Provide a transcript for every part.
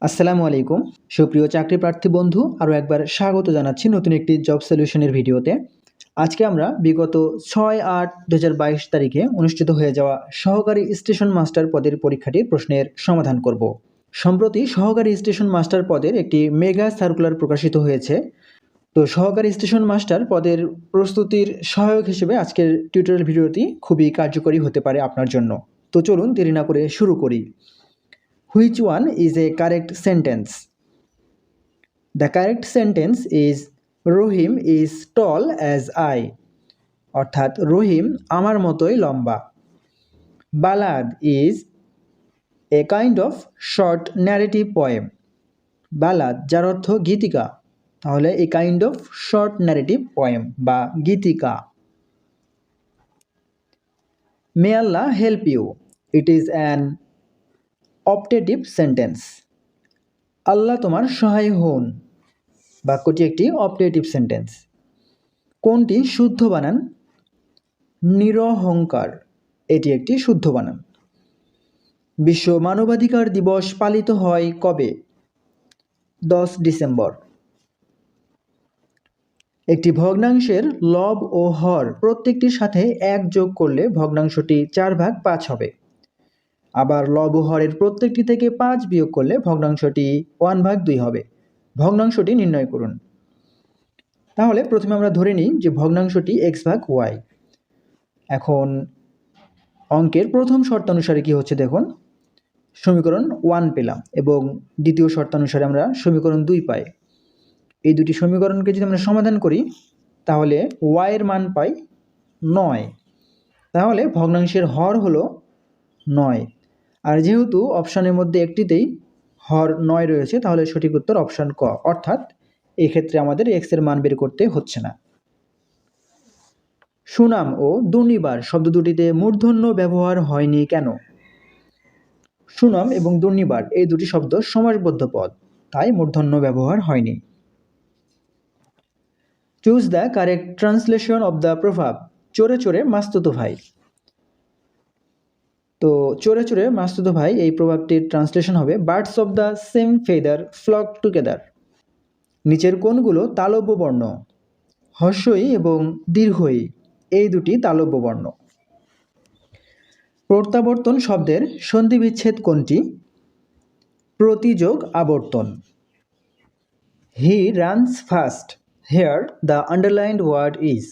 আসসালামু আলাইকুম সুপ্রিয় চাকরি প্রার্থী বন্ধু, আরও একবার স্বাগত জানাচ্ছি নতুন একটি জব সলিউশনের ভিডিওতে। আজকে আমরা বিগত 6-8-2022 তারিখে অনুষ্ঠিত হয়ে যাওয়া সহকারী স্টেশন মাস্টার পদের পরীক্ষাটির প্রশ্নের সমাধান করব। সম্প্রতি সহকারী স্টেশন মাস্টার পদের একটি মেগা সার্কুলার প্রকাশিত হয়েছে। তো সহকারী স্টেশন মাস্টার পদের প্রস্তুতির সহায়ক হিসেবে আজকের টিউটোরিয়াল ভিডিওটি খুবই কার্যকরী হতে পারে আপনার জন্য। তো চলুন দেরি না করে শুরু করি। Which one is a correct sentence? The correct sentence is Rohim is tall as I. অর্থাৎ রহিম আমার মতোই লম্বা। Ballad is a kind of short narrative poem. Ballad যার অর্থ গীতিকা, তাহলে a kind of short narrative poem বা গীতিকা। May Allah help you. It is an optative sentence. আল্লাহ তোমার সহায় হন বাক্যটি একটি অপটেটিভ সেন্টেন্স। কোনটি শুদ্ধ বানান? নিরহংকার, এটি একটি শুদ্ধ বানান। বিশ্ব মানবাধিকার দিবস পালিত হয় কবে? 10 ডিসেম্বর। একটি ভগ্নাংশের লব ও হর প্রত্যেকটির সাথে 1 যোগ করলে ভগ্নাংশটি 4/5 হবে। আবার লব ও হরের প্রত্যেকটি থেকে 5 বিয়োগ করলে ভগ্নাংশটি 1/2 হবে। ভগ্নাংশটি নির্ণয় করুন। তাহলে প্রথমে আমরা ধরে নিই যে ভগ্নাংশটি x/y। এখন অঙ্কের প্রথম শর্তানুসারে কি হচ্ছে দেখুন, সমীকরণ 1 পেলাম এবং দ্বিতীয় শর্তানুসারে আমরা সমীকরণ 2 পাই। এই দুটি সমীকরণকে যদি আমরা সমাধান করি তাহলে y এর মান পাই 9। তাহলে ভগ্নাংশের হর হলো 9। আর যেহেতু অপশানের মধ্যে একটিতেই হর 9 রয়েছে তাহলে সঠিক উত্তর অপশান ক, অর্থাৎ এই ক্ষেত্রে আমাদের x এর মান বের করতে হচ্ছে না। সুনাম ও দুর্নিবার শব্দ দুটিতে মূর্ধন্য ব্যবহার হয়নি কেন? সুনাম এবং দুর্নিবার এই দুটি শব্দ সমাসবদ্ধ পদ, তাই মূর্ধন্য ব্যবহার হয়নি। Choose the correct translation of the প্রভাব চোরে চোরে মাস্তুতো ভাই। তো চোরে চোরে মাস্তুতো ভাই এই প্রভাবটির ট্রান্সলেশন হবে birds of the same feather flock together. নিচের কোনগুলো তালব্য বর্ণ? হ্রস্বই এবং দীর্ঘই এই দুটি তালব্য বর্ণ। প্রত্যাবর্তন শব্দের সন্ধি বিচ্ছেদ কোনটি? প্রতিযোগ আবর্তন। He runs fast, here the underlined word is.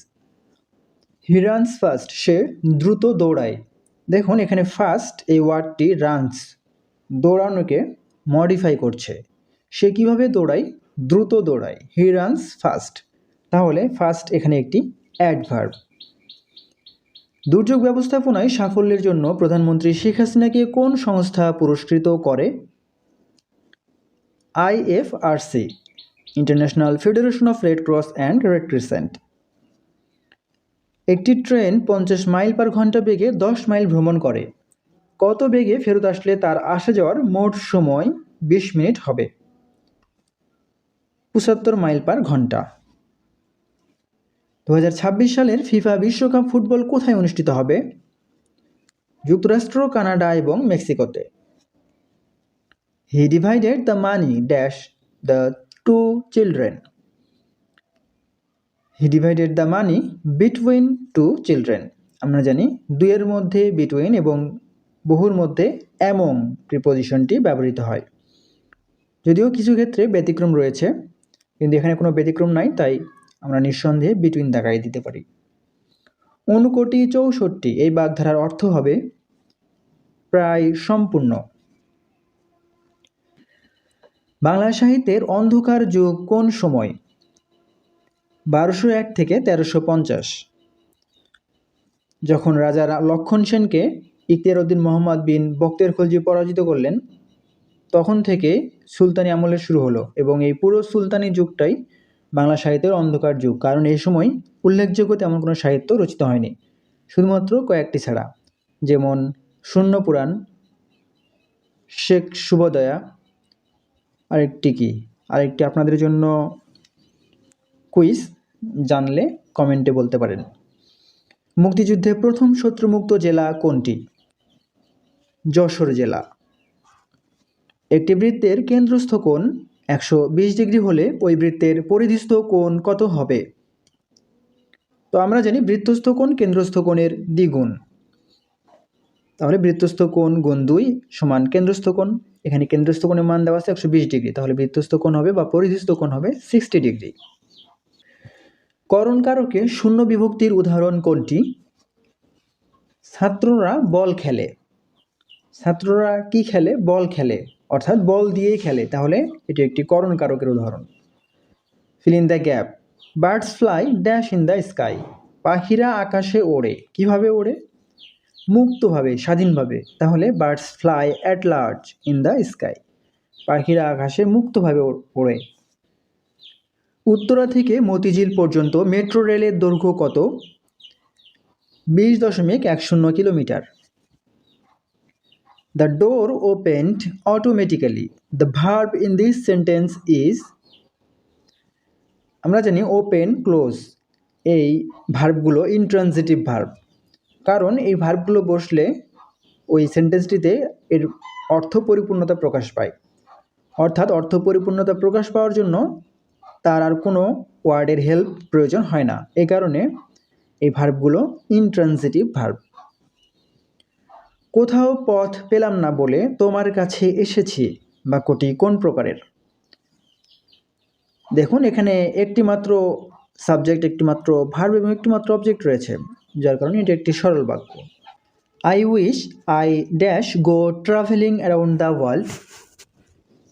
He runs fast, সে দ্রুত দৌড়ায়। দেখুন এখানে ফাস্ট এই ওয়ার্ডটি রানস দৌড়ানোকে মডিফাই করছে। সে কিভাবে দৌড়ায়? দ্রুত দৌড়ায়। হি রানস ফাস্ট, তাহলে ফাস্ট এখানে একটি অ্যাডভার্ব। দুর্যোগ ব্যবস্থাপনায় সাফল্যের জন্য প্রধানমন্ত্রী শেখ হাসিনাকে কোন সংস্থা পুরস্কৃত করে? IFRC, international federation of red cross and red crescent. একটি ট্রেন 50 মাইল পার ঘন্টা বেগে 10 মাইল ভ্রমণ করে। কত বেগে ফেরত আসলে তার আসা যাওয়ার মোট সময় 20 মিনিট হবে? 75 মাইল পার ঘন্টা। 2026 সালের ফিফা বিশ্বকাপ ফুটবল কোথায় অনুষ্ঠিত হবে? যুক্তরাষ্ট্র, কানাডা এবং মেক্সিকোতে। হি divided the money dash the 2 children. He divided the money between 2 children. আমরা জানি দুইয়ের মধ্যে বিটুইন এবং বহুর মধ্যে অ্যামং প্রিপোজিশনটি ব্যবহৃত হয়। যদিও কিছু ক্ষেত্রে ব্যতিক্রম রয়েছে, কিন্তু এখানে কোনো ব্যতিক্রম নাই, তাই আমরা নিঃসন্দেহে বিটুইন দাগাই দিতে পারি। 59-64 এই বাগধারার অর্থ হবে প্রায় সম্পূর্ণ। বাংলা সাহিত্যের অন্ধকার যুগ কোন সময়? 1201 থেকে 1350। যখন রাজা লক্ষণ সেনকে ইখতিয়ার উদ্দিন মোহাম্মদ বিন বখতিয়ার খলজি পরাজিত করলেন, তখন থেকে সুলতানি আমলের শুরু হলো এবং এই পুরো সুলতানি যুগটাই বাংলা সাহিত্যের অন্ধকার যুগ। কারণ এই সময় উল্লেখযোগ্য তেমন কোনো সাহিত্য রচিত হয়নি, শুধুমাত্র কয়েকটি ছাড়া, যেমন শূন্য পুরাণ, শেখ শুভদয়া। আরেকটি আপনাদের জন্য কুইজ, জানলে কমেন্টে বলতে পারেন। মুক্তিযুদ্ধে প্রথম শত্রুমুক্ত জেলা কোনটি? যশোর জেলা। একটি বৃত্তের কেন্দ্রস্থ কোণ 120 ডিগ্রি হলে ওই বৃত্তের পরিধিস্থ কোণ কত হবে? তো আমরা জানি বৃত্তস্থ কোণ কেন্দ্রস্থ কোণের দ্বিগুণ, তাহলে বৃত্তস্থ কোণ গুণ 2 সমান কেন্দ্রস্থ কোণ। এখানে কেন্দ্রস্থ কোণের মান দেওয়া আছে 120 ডিগ্রি, তাহলে বৃত্তস্থ কোণ হবে বা পরিধিস্থ কোণ হবে 60 ডিগ্রি। করণ কারকে শূন্য বিভক্তির উদাহরণ কোনটি? ছাত্ররা বল খেলে। ছাত্ররা কি খেলে? বল খেলে, অর্থাৎ বল দিয়েই খেলে, তাহলে এটি একটি করণ কারকের উদাহরণ। Fill in the gap. Birds fly dash in the sky. পাখিরা আকাশে ওড়ে। কিভাবে ওড়ে? মুক্তভাবে, স্বাধীনভাবে, তাহলে birds fly at large in the sky. পাখিরা আকাশে মুক্তভাবে ওড়ে। উত্তরা থেকে মতিঝিল পর্যন্ত মেট্রো রেলের দৈর্ঘ্য কত? 20.10 kilometre. The door opened automatically. The verb in this sentence is, আমরা জানি ওপেন, ক্লোজ এই ভার্বগুলো ইন্ট্রানজিটিভ ভার্ব, কারণ এই ভার্বগুলো বসলে ওই সেন্টেন্সটিতে এর অর্থ পরিপূর্ণতা প্রকাশ পায়, অর্থাৎ অর্থ পরিপূর্ণতা প্রকাশ পাওয়ার জন্য তার আর কোনো ওয়ার্ডের হেল্প প্রয়োজন হয় না, এই কারণে এই ভার্বগুলো ইন্ট্রানজিটিভ ভার্ব। কোথাও পথ পেলাম না বলে তোমার কাছে এসেছি বাক্যটি কোন প্রকারের? দেখুন, এখানে একটি মাত্র সাবজেক্ট, একটি মাত্র ভার্ব এবং একটি মাত্র অবজেক্ট রয়েছে, যার কারণে এটি একটি সরল বাক্য। I wish I dash go travelling around the world.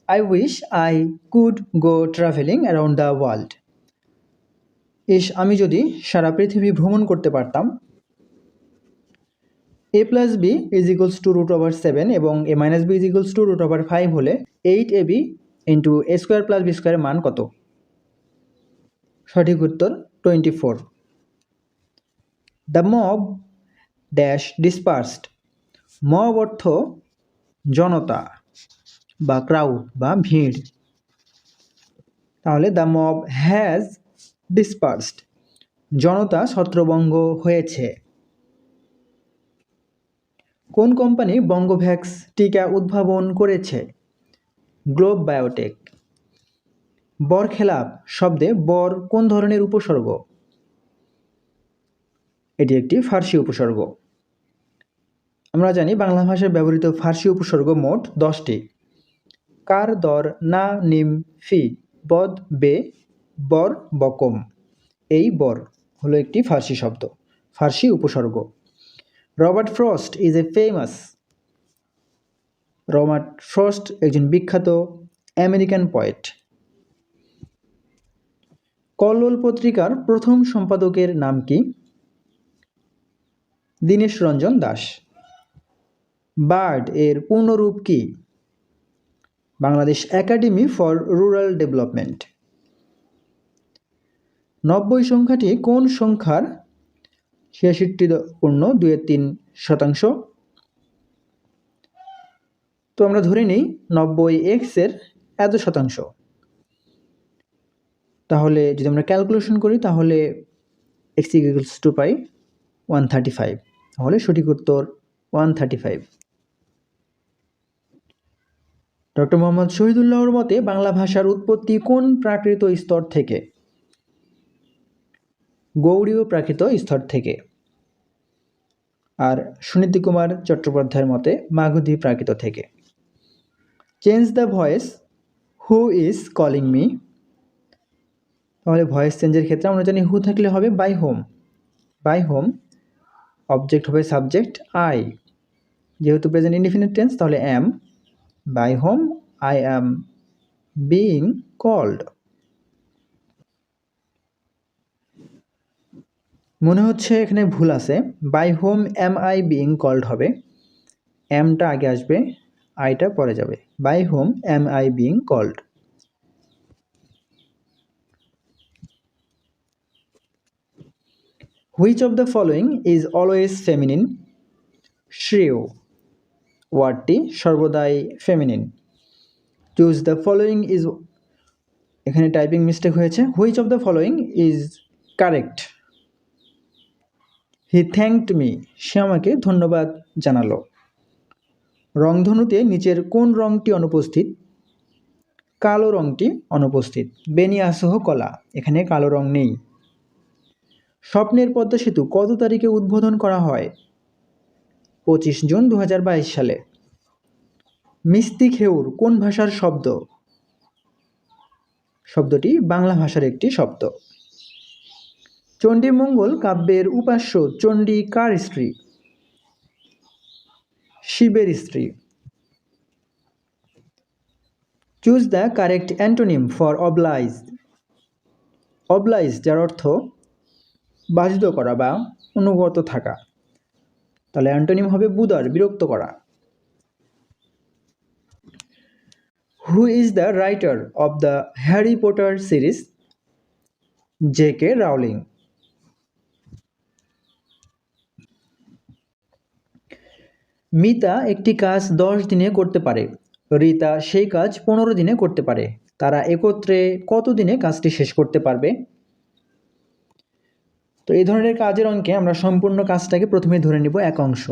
I wish I could go travelling around the world. আমি যদি সারা পৃথিবী ভ্রমণ করতে পারতাম। a plus b is equals to √7 এবং a minus b is equals to √5 হলে 8ab into a square plus b square মান কত? সঠিক উত্তর 24। The mob dash dispersed. Mob অর্থ জনতা বা ক্রাউড বা ভিড়, তাহলে দ্য মব হ্যাজ ডিসপার্সড, জনতা ছত্রভঙ্গ হয়েছে। কোন কোম্পানি বঙ্গভ্যাক্স টিকা উদ্ভাবন করেছে? Globe biotech. বরখেলাপ শব্দে বর কোন ধরনের উপসর্গ? এটি একটি ফার্সি উপসর্গ। আমরা জানি বাংলা ভাষায় ব্যবহৃত ফার্সি উপসর্গ মোট 10টি। কার, দর, না, নিম, ফি, বদ, বে, বর, বকম। এই বর হলো একটি ফার্সি শব্দ, ফার্সি উপসর্গ। Robert frost is a famous. Robert frost একজন বিখ্যাত আমেরিকান পোয়েট। কল্লোল পত্রিকার প্রথম সম্পাদকের নাম কি? দীনেশ রঞ্জন দাস। বার্ড এর পূর্ণরূপ কি? Bangladesh academy for rural development. 90 সংখ্যাটি কোন সংখ্যার 66.2৩%? তো আমরা ধরে নিই 90x এর এত শতাংশ, তাহলে যদি আমরা ক্যালকুলেশন করি তাহলে x ইকুয়ালস টু পাই 135, তাহলে সঠিক উত্তর 135। ডক্টর মোহাম্মদ শহীদুল্লাহর মতে বাংলা ভাষার উৎপত্তি কোন প্রাকৃত স্তর থেকে? গৌড়ীয় প্রাকৃত স্তর থেকে। আর সুনীতি কুমার চট্টোপাধ্যায়ের মতে মাগধী প্রাকৃত থেকে। Change the voice, who is calling me. তাহলে ভয়েস চেঞ্জের ক্ষেত্রে আমরা জানি হু থাকলে হবে by whom. By whom, object হবে সাবজেক্ট আই, যেহেতু প্রেজেন্ট ইনডিফিনিট টেন্স তাহলে am. By whom I am being called. মনে হচ্ছে এখানে ভুল আছে, by whom am I being called হবে, অ্যামটা আগে আসবে, আইটা পরে যাবে। By whom am I being called. Which of the following is always feminine? শ্রেয় ওয়ার্ডটি সর্বদাই feminine. Choose the following is, এখানে টাইপিং মিস্টেক হয়েছে, which of the following is correct? He thanked me, সে আমাকে ধন্যবাদ জানালো। রংধনুতে নিচের কোন রংটি অনুপস্থিত? কালো রংটি অনুপস্থিত। বেনিয়াসহ কলা, এখানে কালো রং নেই। স্বপ্নের পদ্মা সেতু কত তারিখে উদ্বোধন করা হয়? 25 জুন 2022 সালে। মিস্তি খেউর কোন ভাষার শব্দ? শব্দটি বাংলা ভাষার একটি শব্দ। চণ্ডীমঙ্গল কাব্যের উপাস্য চণ্ডী কার স্ত্রী? শিবের স্ত্রী। Choose the correct antonym for oblige. Oblige যার অর্থ বাধিত করা বা অনুগত থাকা, তাহলে অ্যান্টোনিম হবে বুদার, বিরক্ত করা। Who is the writer of the Harry Potter series? J K. Rowling. Mita একটি কাজ 10 দিনে করতে পারে, রিতা সেই কাজ 15 দিনে করতে পারে। তারা একত্রে কত দিনে কাজটি শেষ করতে পারবে? তো এই ধরনের কাজের অঙ্কে আমরা সম্পূর্ণ কাজটাকে প্রথমে ধরে নিব এক অংশ।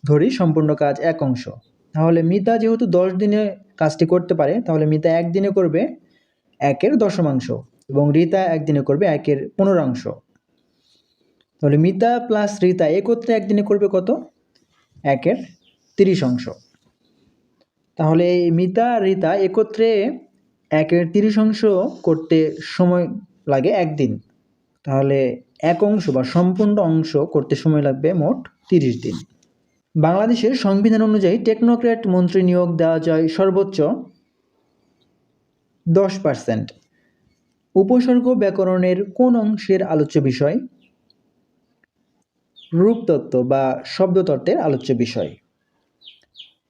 ধরি সম্পূর্ণ কাজ এক অংশ। তাহলে মিতা যেহেতু 10 দিনে কাজটি করতে পারে, তাহলে মিতা একদিনে করবে 1/10 এবং রিতা একদিনে করবে 1/15। তাহলে মিতা প্লাস রিতা একত্রে একদিনে করবে কত? 1/30। তাহলে এই মিতা আর রিতা একত্রে 1/30 করতে সময় লাগে একদিন। তাহলে এক অংশ বা সম্পূর্ণ অংশ করতে সময় লাগবে মোট 30 দিন। বাংলাদেশের সংবিধান অনুযায়ী টেকনোক্র্যাট মন্ত্রী নিয়োগ দেওয়া যায় সর্বোচ্চ 10%। উপসর্গ ব্যাকরণের কোন অংশের আলোচ্য বিষয়? রূপতত্ত্ব বা শব্দতত্ত্বের আলোচ্য বিষয়।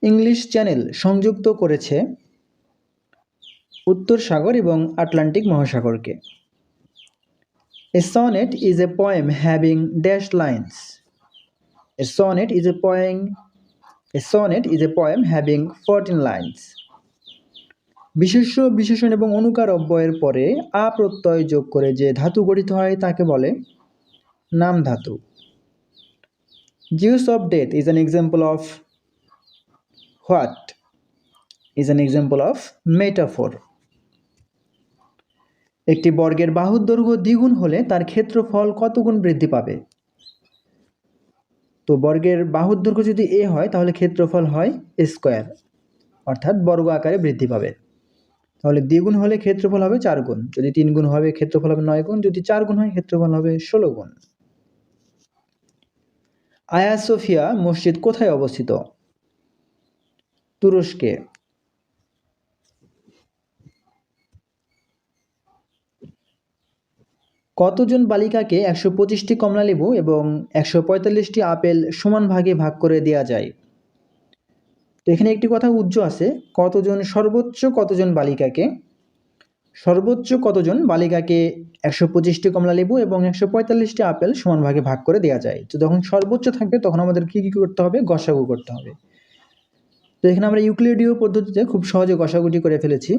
ইংলিশ চ্যানেল সংযুক্ত করেছে উত্তর সাগর এবং Atlantic মহাসাগরকে। A sonnet is a poem having dashed lines. A sonnet is a poem having 14 lines. বিশেষ্য, বিশেষণ এবং অনুকার অব্যয়ের পরে আ প্রত্যয় যোগ করে যে ধাতু গঠিত হয় তাকে বলে নাম ধাতু। Juice of death is an example of what? Is an example of metaphor. একটি বর্গের বাহুর দৈর্ঘ্য দ্বিগুণ হলে তার ক্ষেত্রফল কত গুণ বৃদ্ধি পাবে? তো বর্গের বাহুর দৈর্ঘ্য যদি a হয় তাহলে ক্ষেত্রফল হয় স্কয়ার, অর্থাৎ বর্গ আকারে বৃদ্ধি পাবে। তাহলে দ্বিগুণ হলে ক্ষেত্রফল হবে 4 গুণ, যদি 3 গুণ হবে ক্ষেত্রফল হবে 9 গুণ, যদি 4 গুণ হয় ক্ষেত্রফল হবে 16 গুণ। আয়া সোফিয়া মসজিদ কোথায় অবস্থিত? তুরস্কে। কতজন বালিকাকে 125টি কমলালেবু এবং 145টি আপেল সমান ভাগে ভাগ করে দেওয়া যায়? তো এখানে একটি কথা উজ্জ্ব আছে, সর্বোচ্চ কতজন বালিকাকে 125টি কমলালেবু এবং 145টি আপেল সমান ভাগে ভাগ করে দেওয়া যায়। তো যখন সর্বোচ্চ থাকবে তখন আমাদের কি করতে হবে? গসাগু করতে হবে। তো এখানে আমরা ইউক্লিডীয় পদ্ধতিতে খুব সহজে গসাগুটি করে ফেলেছি।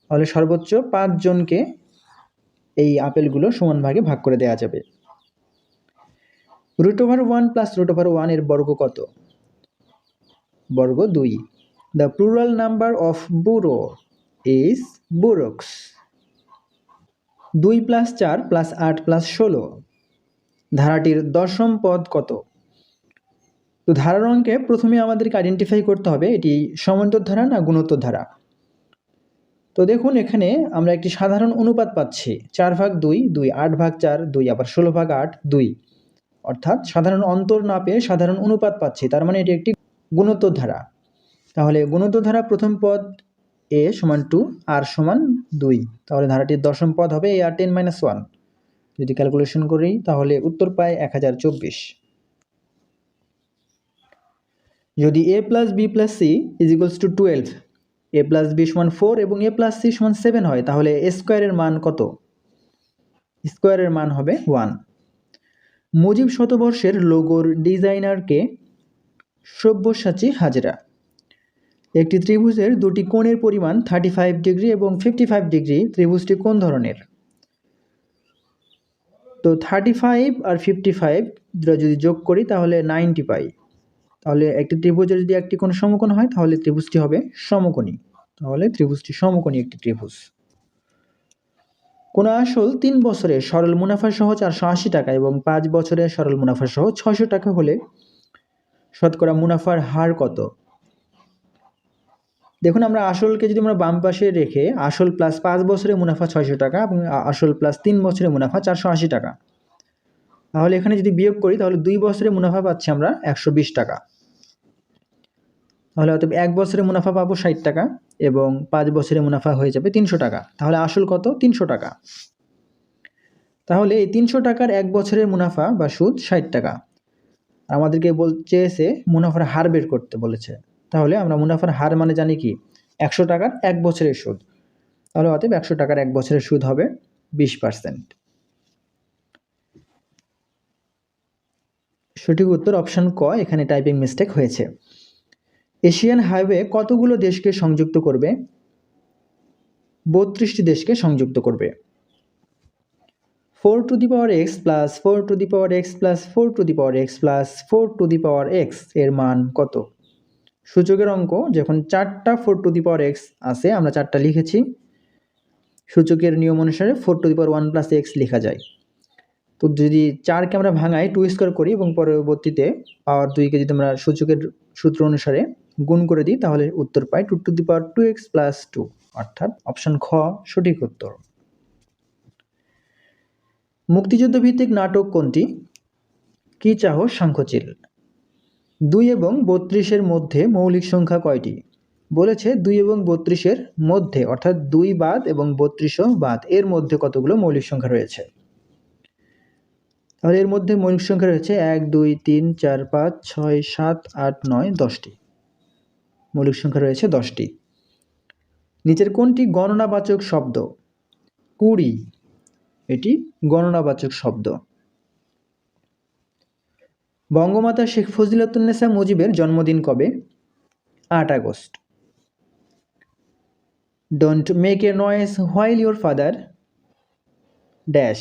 তাহলে সর্বোচ্চ 5 জনকে এই আপেলগুলো সমান ভাগে ভাগ করে দেওয়া যাবে। √1 + √1 এর বর্গ কত? বর্গ 2। The plural number of burro is bullocks. 2 + 4 + 8 + 16। ধারাটির দশম পদ কত? তো ধারার অঙ্কে প্রথমে আমাদেরকে আইডেন্টিফাই করতে হবে এটি সমান্তর ধারা না গুণোত্তর ধারা। তো দেখুন এখানে আমরা একটি সাধারণ অনুপাত পাচ্ছি, 4/2, 2 8/4, 2 আবার 16/8, 2, অর্থাৎ সাধারণ অন্তর না পেয়ে সাধারণ অনুপাত পাচ্ছি, তার মানে এটি একটি গুণোত্তর ধারা। তাহলে গুণোত্তর ধারা প্রথম পদ a = 2, r = 2, তাহলে ধারাটির দশম পদ হবে ar 10 - 1। যদি ক্যালকুলেশন করি তাহলে উত্তর পাই 1024। যদি a + b + c = 12, a + b = 4 এবং a + c = 7 হয় তাহলে a স্কয়ারের মান কত? স্কয়ারের মান হবে 1। মুজিব শতবর্ষের লোগোর ডিজাইনারকে? সব্যসাচী হাজরা। একটি ত্রিভুজের দুটি কোণের পরিমাণ 35 ডিগ্রি এবং 55 ডিগ্রি, ত্রিভুজটি কোন ধরনের? তো 35 আর 55 যদি যোগ করি তাহলে 90 পাই। তাহলে একটি ত্রিভুজের যদি একটি কোণ সমকোণ হয় তাহলে ত্রিভুজটি হবে সমকোণী। তাহলে ত্রিভুজটি সমকোণী একটি ত্রিভুজ। কোন আসল 3 বছরের সরল মুনাফা সহ 480 টাকা এবং 5 বছরের সরল মুনাফা সহ 600 টাকা হলে শতকরা মুনাফার হার কত? দেখুন, আমরা আসলকে যদি আমরা বাম পাশে রেখে আসল প্লাস 5 বছরের মুনাফা 600 টাকা এবং আসল প্লাস 3 বছরের মুনাফা 480 টাকা, তাহলে এখানে যদি বিয়োগ করি তাহলে 2 বছরের মুনাফা পাচ্ছি আমরা 120 টাকা। তাহলে অতএব 1 বছরের মুনাফা পাবো 60 টাকা এবং 5 বছরের মুনাফা হয়ে যাবে 300 টাকা। তাহলে আসল কত? 300 টাকা। তাহলে এই 300 টাকার 1 বছরের মুনাফা বা সুদ 60 টাকা। আমাদেরকে চেয়েছে মুনাফার হার বের করতে বলেছে। তাহলে আমরা মুনাফার হার মানে জানি কি? 100 টাকার 1 বছরের সুদ। তাহলে অতএব 100 টাকার 1 বছরের সুদ হবে 20%। সঠিক উত্তর অপশন ক, এখানে টাইপিং মিস্টেক হয়েছে। এশিয়ান হাইওয়ে কতগুলো দেশকে সংযুক্ত করবে? 32টি দেশকে সংযুক্ত করবে। 4 to the power x plus 4 to the power x plus 4 to the power x plus 4 to the power x এর মান কত? সূচকের অঙ্ক যখন 4টা 4 টু দি পাওয়ার এক্স আছে, আমরা 4টা লিখেছি, সূচকের নিয়ম অনুসারে 4 to the power 1 plus x লেখা যায়। তো যদি 4কে আমরা ভাঙাই 2 স্কোয়ার করি এবং পরবর্তীতে পাওয়ার 2কে যদি আমরা সূচকের সূত্র অনুসারে গুণ করে দিই তাহলে উত্তর পাই 2 to the power 2x plus 2, অর্থাৎ অপশন খ সঠিক উত্তর। মুক্তিযুদ্ধ ভিত্তিক নাটক কোনটি? কি চাহো সাংখ্যচিল। 2 এবং 32-এর মধ্যে মৌলিক সংখ্যা কয়টি? বলেছে 2 এবং 32-এর মধ্যে, অর্থাৎ 2 বাদ এবং 32ও বাদ, এর মধ্যে কতগুলো মৌলিক সংখ্যা রয়েছে? তাহলে এর মধ্যে মৌলিক সংখ্যা রয়েছে 1 2 3 4 5 6 7 8 9 10টি। মৌলিক সংখ্যা রয়েছে 10টি। নিচের কোনটি গণনাবাচক শব্দ? 20, এটি গণনাবাচক শব্দ। বঙ্গমাতা শেখ ফজিলাতুন্নেসা মুজিবের জন্মদিন কবে? 8 August. Don't make a noise while your father dash.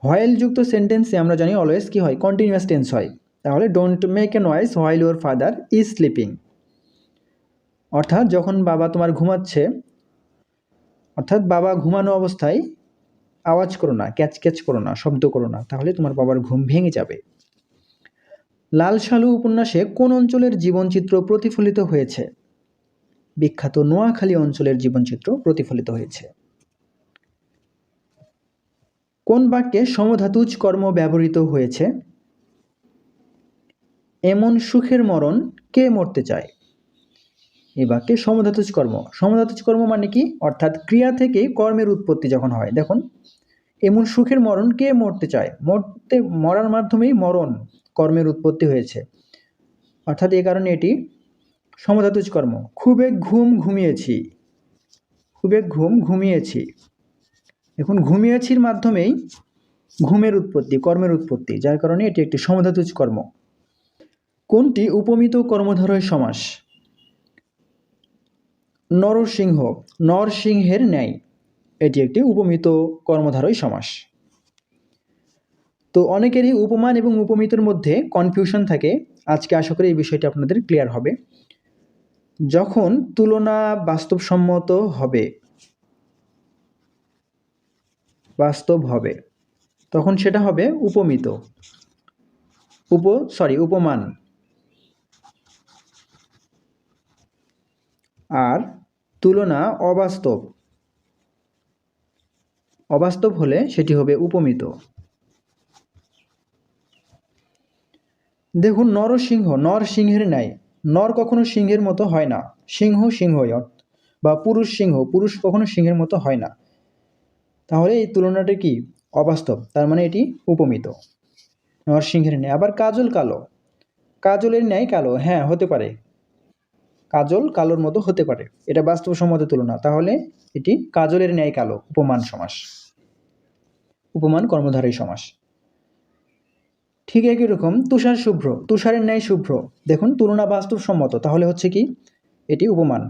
While যুক্ত সেন্টেন্সে আমরা জানি অলওয়েজ কি হয়? কন্টিনিউয়াস টেন্স হয়। তাহলে don't make a noise while your father is sleeping, অর্থাৎ যখন বাবা তোমার ঘুমাচ্ছে, অর্থাৎ বাবা ঘুমানো অবস্থায় আওয়াজ করো না, ক্যাচ ক্যাচ করো না, শব্দ করো না, তাহলে তোমার বাবার ঘুম ভেঙে যাবে। লাল সালু উপন্যাসে কোন অঞ্চলের জীবনচিত্র প্রতিফলিত হয়েছে? বিখ্যাত নোয়াখালী অঞ্চলের জীবনচিত্র প্রতিফলিত হয়েছে। কোন বাক্যে সমধাতুজ কর্ম ব্যবহৃত হয়েছে? এমন সুখের মরণ কে মরতে চায়। এই বাক্যে সমধাতুজ কর্ম, সমধাতুজ কর্ম মানে কি? অর্থাৎ ক্রিয়া থেকে কর্মের উৎপত্তি যখন হয়। দেখুন, এমন সুখের মরণ কে মরতে চায়, মরার মাধ্যমেই মরণ কর্মের উৎপত্তি হয়েছে, অর্থাৎ এই কারণে এটি সমধাতুজ কর্ম। খুব এক ঘুম ঘুমিয়েছি, খুব এক ঘুম ঘুমিয়েছি। এখন ঘুমিয়েছির মাধ্যমেই ঘুমের উৎপত্তি, কর্মের উৎপত্তি, যার কারণে এটি একটি সমধাতুজ কর্ম। কোনটি উপমিত কর্মধারয় সমাস? নরসিংহ, নরসিংহের ন্যায়, এটি একটি উপমিত কর্মধারয় সমাস। তো অনেকেরই উপমান এবং উপমিতর মধ্যে কনফিউশন থাকে। আজকে আশা করি এই বিষয়টি আপনাদের ক্লিয়ার হবে। যখন তুলনা বাস্তবসম্মত হবে, বাস্তব হবে, তখন সেটা হবে উপমিত, উপমান। আর তুলনা অবাস্তব, অবাস্তব হলে সেটি হবে উপমিত। দেখুন, নরসিংহ, নরসিংহের ন্যায়, নর কখনো সিংহের মতো হয় না, সিংহ সিংহই, বা পুরুষ সিংহ, পুরুষ কখনো সিংহের মতো হয় না। তাহলে এই তুলনাটা কি? অবাস্তব, তার মানে এটি উপমিত। নরসিংহের ন্যায়। আবার কাজল কালো, কাজলের ন্যায় কালো, হ্যাঁ হতে পারে, কাজল কালোর মতো হতে পারে, এটা বাস্তবসম্মত তুলনা, তাহলে এটি কাজলের ন্যায় কালো, উপমান সমাস, উপমান কর্মধারী সমাস। ঠিক একই রকম তুষার শুভ্র, তুষারের ন্যায় শুভ্র, দেখুন তুলনা বাস্তবসম্মত, তাহলে হচ্ছে কি? এটি উপমান।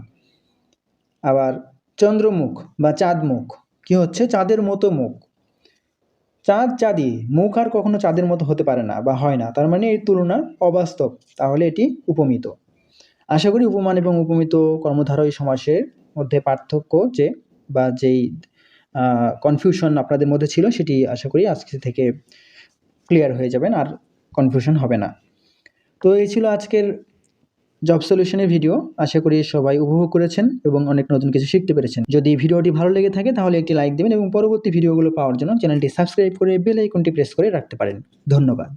আবার চন্দ্রমুখ বা চাঁদমুখ, কি হচ্ছে? চাঁদের মতো মুখ, চাঁদ চাঁদি, মুখ আর কখনো চাঁদের মতো হতে পারে না বা হয় না, তার মানে এই তুলনা অবাস্তব, তাহলে এটি উপমিত। আশা করি উপমান এবং উপমিত কর্মধারয় সমাসের মধ্যে পার্থক্য যে বা যেই কনফিউশন আপনাদের মধ্যে ছিল সেটি আশা করি আজকে থেকে ক্লিয়ার হয়ে যাবেন, আর কনফিউশন হবে না। তো এই ছিল আজকের জব সলিউশনের ভিডিও। আশা করি সবাই উপভোগ করেছেন এবং অনেক নতুন কিছু শিখতে পেরেছেন। যদি ভিডিওটি ভালো লেগে থাকে তাহলে একটি লাইক দেবেন এবং পরবর্তী ভিডিওগুলো পাওয়ার জন্য চ্যানেলটি সাবস্ক্রাইব করে বেল আইকনটি প্রেস করে রাখতে পারেন। ধন্যবাদ।